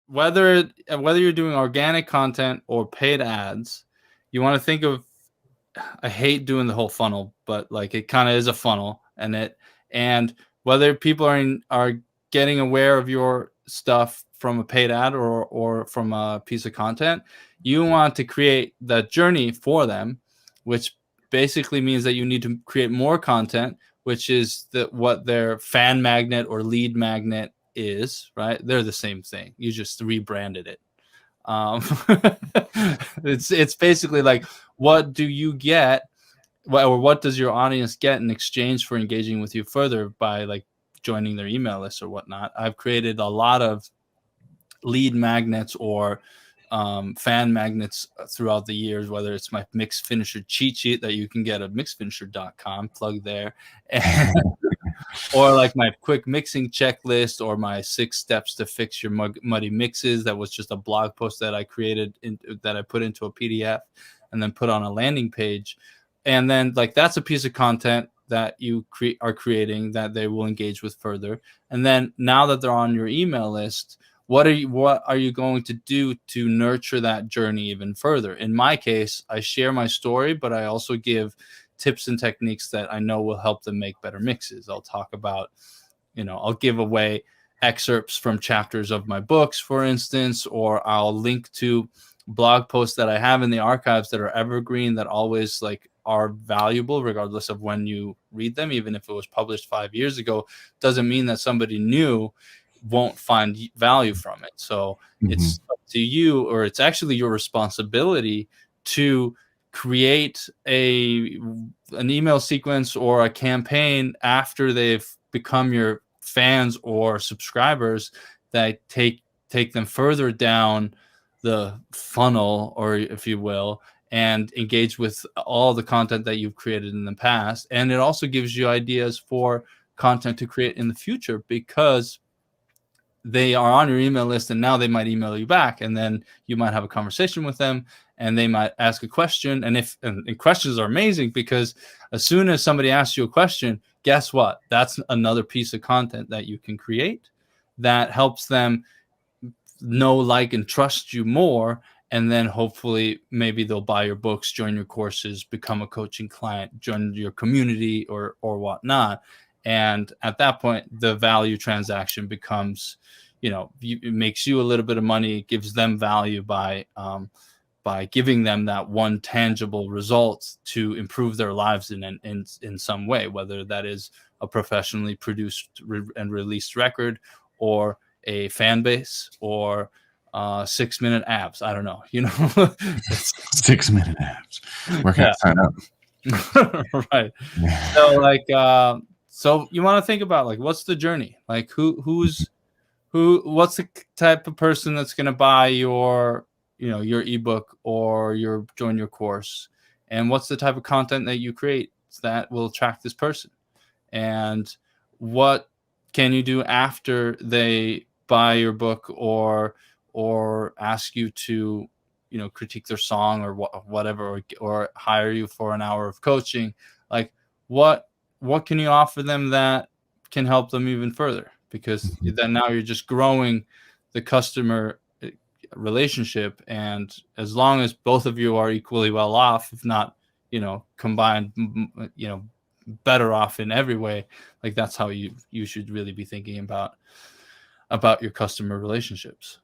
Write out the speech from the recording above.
whether you're doing organic content or paid ads, you want to think of, I hate doing the whole funnel, but like it kind of is a funnel, and whether people are getting aware of your stuff from a paid ad or from a piece of content, you want to create that journey for them, which basically means that you need to create more content, which is what their fan magnet or lead magnet is, right? They're the same thing. You just rebranded it. Um, it's basically like, what do you get, or what does your audience get in exchange for engaging with you further by like joining their email list or whatnot? I've created a lot of lead magnets or fan magnets throughout the years, whether it's my Mix Finisher cheat sheet that you can get at mixfinisher.com, plug there, or like my quick mixing checklist, or my 6 steps to fix your muddy mixes. That was just a blog post that I created that I put into a PDF and then put on a landing page. And then like that's a piece of content that you are creating that they will engage with further. And then now that they're on your email list, what are you going to do to nurture that journey even further? In my case, I share my story, but I also give tips and techniques that I know will help them make better mixes. I'll talk about, I'll give away excerpts from chapters of my books, for instance, or I'll link to blog posts that I have in the archives that are evergreen, that always like are valuable regardless of when you read them. Even if it was published 5 years ago, doesn't mean that somebody new won't find value from it. So it's up to you, or it's actually your responsibility to create an email sequence or a campaign after they've become your fans or subscribers that take them further down the funnel, or if you will, and engage with all the content that you've created in the past. And it also gives you ideas for content to create in the future, because they are on your email list and now they might email you back, and then you might have a conversation with them and they might ask a question. And questions are amazing, because as soon as somebody asks you a question, guess what? That's another piece of content that you can create that helps them know, like, and trust you more. And then hopefully maybe they'll buy your books, join your courses, become a coaching client, join your community or whatnot. And at that point, the value transaction becomes, it makes you a little bit of money, it gives them value by giving them that one tangible result to improve their lives in some way, whether that is a professionally produced and released record, or a fan base, or 6-minute abs. I don't know, 6-minute abs. Where can I sign up? Right. So like, so you want to think about like, what's the journey? Like what's the type of person that's going to buy your ebook or join your course? And what's the type of content that you create that will attract this person? And what can you do after they buy your book or ask you to, critique their song or whatever, or hire you for an hour of coaching? Like what can you offer them that can help them even further? Because then now you're just growing the customer relationship. And as long as both of you are equally well off, if not, combined, better off in every way, like that's how you should really be thinking about your customer relationships.